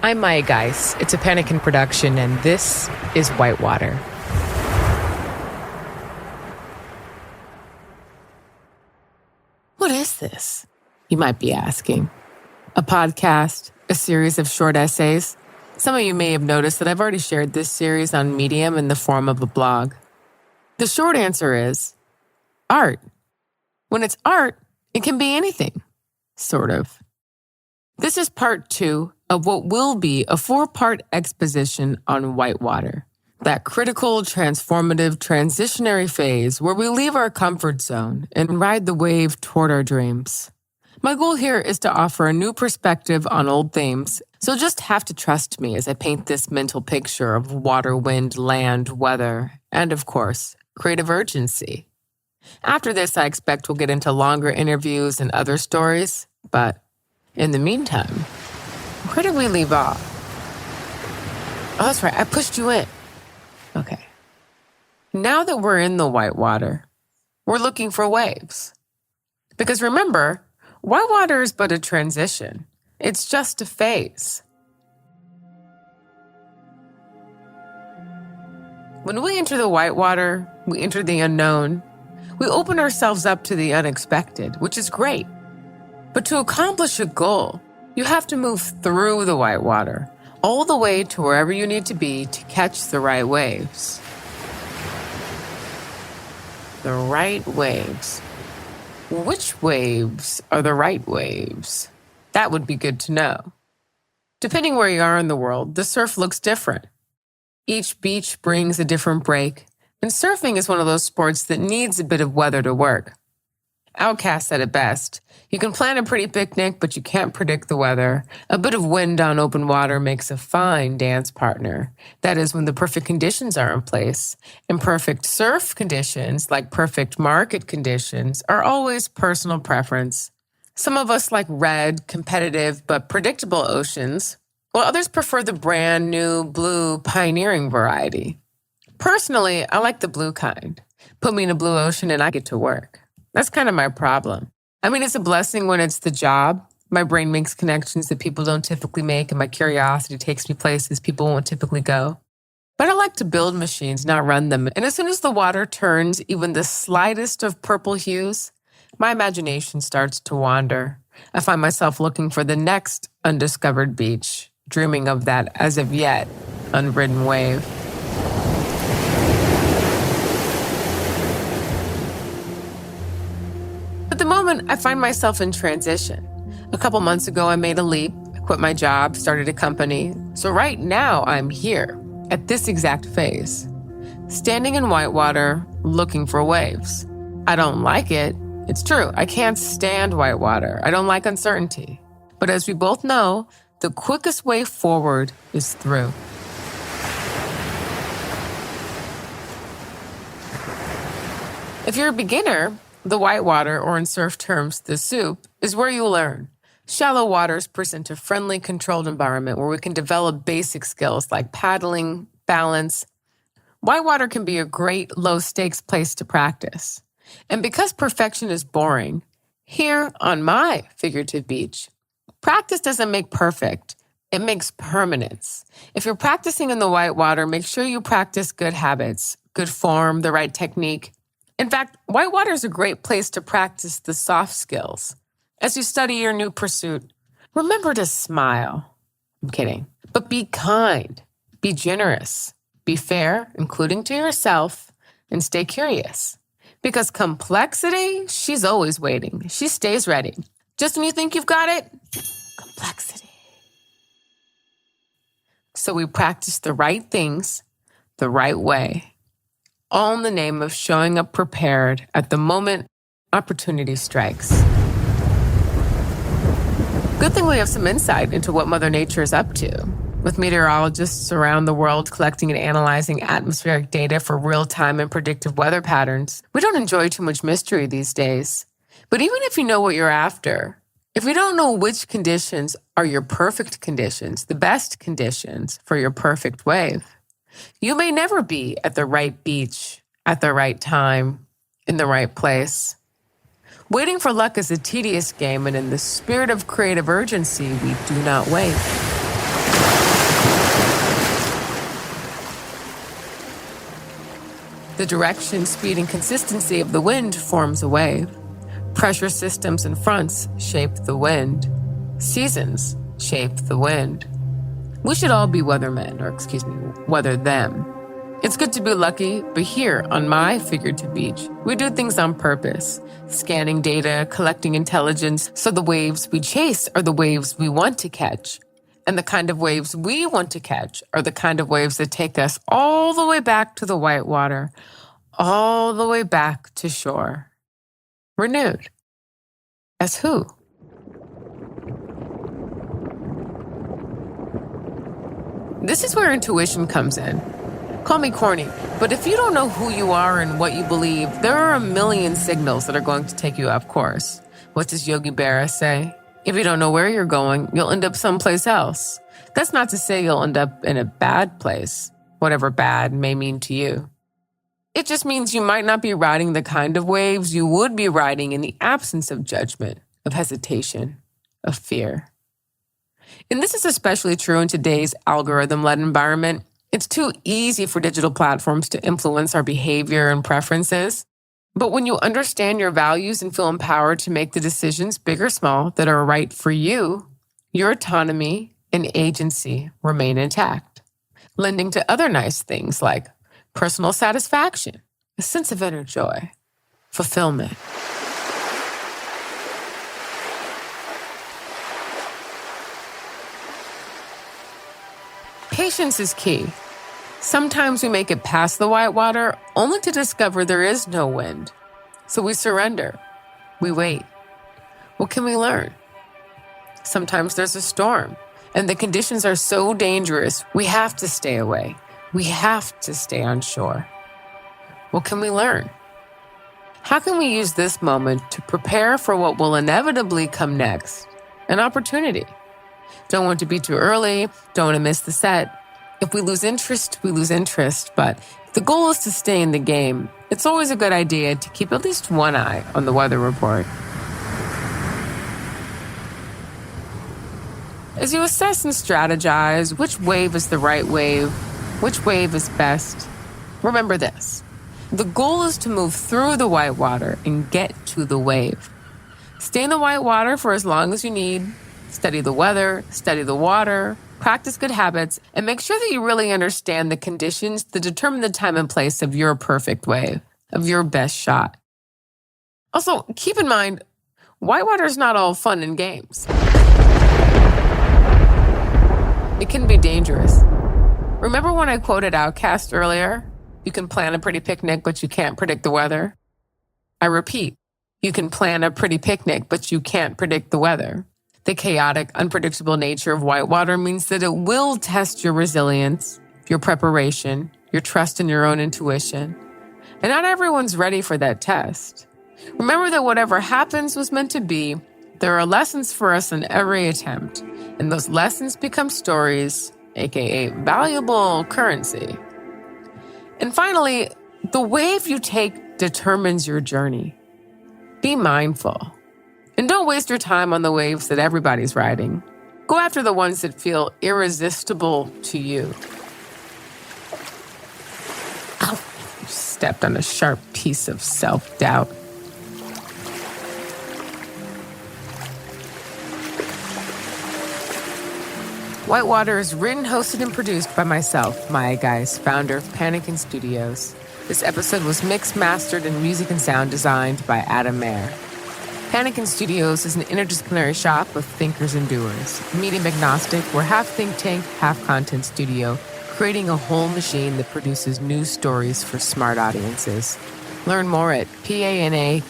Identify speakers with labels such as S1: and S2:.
S1: I'm Maya Guice. It's a Panakin production, and this is Whitewater. What is this? You might be asking. A podcast, a series of short essays. Some of you may have noticed that I've already shared this series on Medium in the form of a blog. The short answer is art. When it's art, it can be anything, sort of. This is part 2 of what will be a 4-part exposition on Whitewater, that critical, transformative, transitionary phase where we leave our comfort zone and ride the wave toward our dreams. My goal here is to offer a new perspective on old themes, so just have to trust me as I paint this mental picture of water, wind, land, weather, and of course, creative urgency. After this, I expect we'll get into longer interviews and other stories, but in the meantime, where did we leave off? Oh, that's right. I pushed you in. Okay. Now that we're in the Whitewater, we're looking for waves. Because remember, Whitewater is but a transition. It's just a phase. When we enter the Whitewater, we enter the unknown. We open ourselves up to the unexpected, which is great. But to accomplish a goal, you have to move through the Whitewater, all the way to wherever you need to be to catch the right waves. The right waves. Which waves are the right waves? That would be good to know. Depending where you are in the world, the surf looks different. Each beach brings a different break, and surfing is one of those sports that needs a bit of weather to work. Outcast said it best. You can plan a pretty picnic, but you can't predict the weather. A bit of wind on open water makes a fine dance partner. That is when the perfect conditions are in place. And perfect surf conditions, like perfect market conditions, are always personal preference. Some of us like red, competitive, but predictable oceans, while others prefer the brand new, blue, pioneering variety. Personally, I like the blue kind. Put me in a blue ocean and I get to work. That's kind of my problem. I mean, it's a blessing when it's the job. My brain makes connections that people don't typically make, and my curiosity takes me places people won't typically go. But I like to build machines, not run them. And as soon as the water turns even the slightest of purple hues, my imagination starts to wander. I find myself looking for the next undiscovered beach, dreaming of that as of yet unridden wave. At the moment, I find myself in transition. A couple months ago, I made a leap, I quit my job, started a company. So right now, I'm here, at this exact phase, standing in Whitewater, looking for waves. I don't like it. It's true, I can't stand Whitewater. I don't like uncertainty. But as we both know, the quickest way forward is through. If you're a beginner, the Whitewater, or in surf terms, the soup, is where you learn. Shallow waters present a friendly, controlled environment where we can develop basic skills like paddling, balance. Whitewater can be a great, low-stakes place to practice. And because perfection is boring, here on my figurative beach, practice doesn't make perfect. It makes permanence. If you're practicing in the Whitewater, make sure you practice good habits, good form, the right technique. In fact, Whitewater is a great place to practice the soft skills. As you study your new pursuit, remember to smile. I'm kidding. But be kind, be generous, be fair, including to yourself, and stay curious. Because complexity, she's always waiting. She stays ready. Just when you think you've got it, complexity. So we practice the right things, the right way, all in the name of showing up prepared at the moment opportunity strikes. Good thing we have some insight into what Mother Nature is up to. With meteorologists around the world collecting and analyzing atmospheric data for real-time and predictive weather patterns, we don't enjoy too much mystery these days. But even if you know what you're after, if we don't know which conditions are your perfect conditions, the best conditions for your perfect wave, you may never be at the right beach, at the right time, in the right place. Waiting for luck is a tedious game, and in the spirit of creative urgency, we do not wait. The direction, speed, and consistency of the wind forms a wave. Pressure systems and fronts shape the wind. Seasons shape the wind. We should all be weather them. It's good to be lucky, but here on my figurative beach, we do things on purpose, scanning data, collecting intelligence, so the waves we chase are the waves we want to catch. And the kind of waves we want to catch are the kind of waves that take us all the way back to the white water, all the way back to shore. Renewed. As who? This is where intuition comes in. Call me corny, but if you don't know who you are and what you believe, there are a million signals that are going to take you off course. What does Yogi Berra say? If you don't know where you're going, you'll end up someplace else. That's not to say you'll end up in a bad place, whatever bad may mean to you. It just means you might not be riding the kind of waves you would be riding in the absence of judgment, of hesitation, of fear. And this is especially true in today's algorithm-led environment. It's too easy for digital platforms to influence our behavior and preferences. But when you understand your values and feel empowered to make the decisions, big or small, that are right for you, your autonomy and agency remain intact, lending to other nice things like personal satisfaction, a sense of inner joy, fulfillment. Patience is key. Sometimes we make it past the white water only to discover there is no wind. So we surrender. We wait. What can we learn? Sometimes there's a storm, and the conditions are so dangerous, we have to stay away. We have to stay on shore. What can we learn? How can we use this moment to prepare for what will inevitably come next? An opportunity. Don't want to be too early. Don't want to miss the set. If we lose interest, we lose interest. But if the goal is to stay in the game, it's always a good idea to keep at least one eye on the weather report. As you assess and strategize which wave is the right wave, which wave is best, remember this. The goal is to move through the white water and get to the wave. Stay in the white water for as long as you need. Study the weather, study the water, practice good habits, and make sure that you really understand the conditions that determine the time and place of your perfect wave, of your best shot. Also, keep in mind, whitewater is not all fun and games. It can be dangerous. Remember when I quoted Outkast earlier? You can plan a pretty picnic, but you can't predict the weather. I repeat, you can plan a pretty picnic, but you can't predict the weather. The chaotic, unpredictable nature of whitewater means that it will test your resilience, your preparation, your trust in your own intuition. And not everyone's ready for that test. Remember that whatever happens was meant to be. There are lessons for us in every attempt, and those lessons become stories, aka valuable currency. And finally, the wave you take determines your journey. Be mindful. And don't waste your time on the waves that everybody's riding. Go after the ones that feel irresistible to you. Ow, you stepped on a sharp piece of self-doubt. Whitewater is written, hosted, and produced by myself, Maya Guice, founder of Panakin Studios. This episode was mixed, mastered, and music and sound designed by Adam Mehr. Panakin Studios is an interdisciplinary shop of thinkers and doers. Medium agnostic, we're half think tank, half content studio, creating a whole machine that produces news stories for smart audiences. Learn more at panakin.co.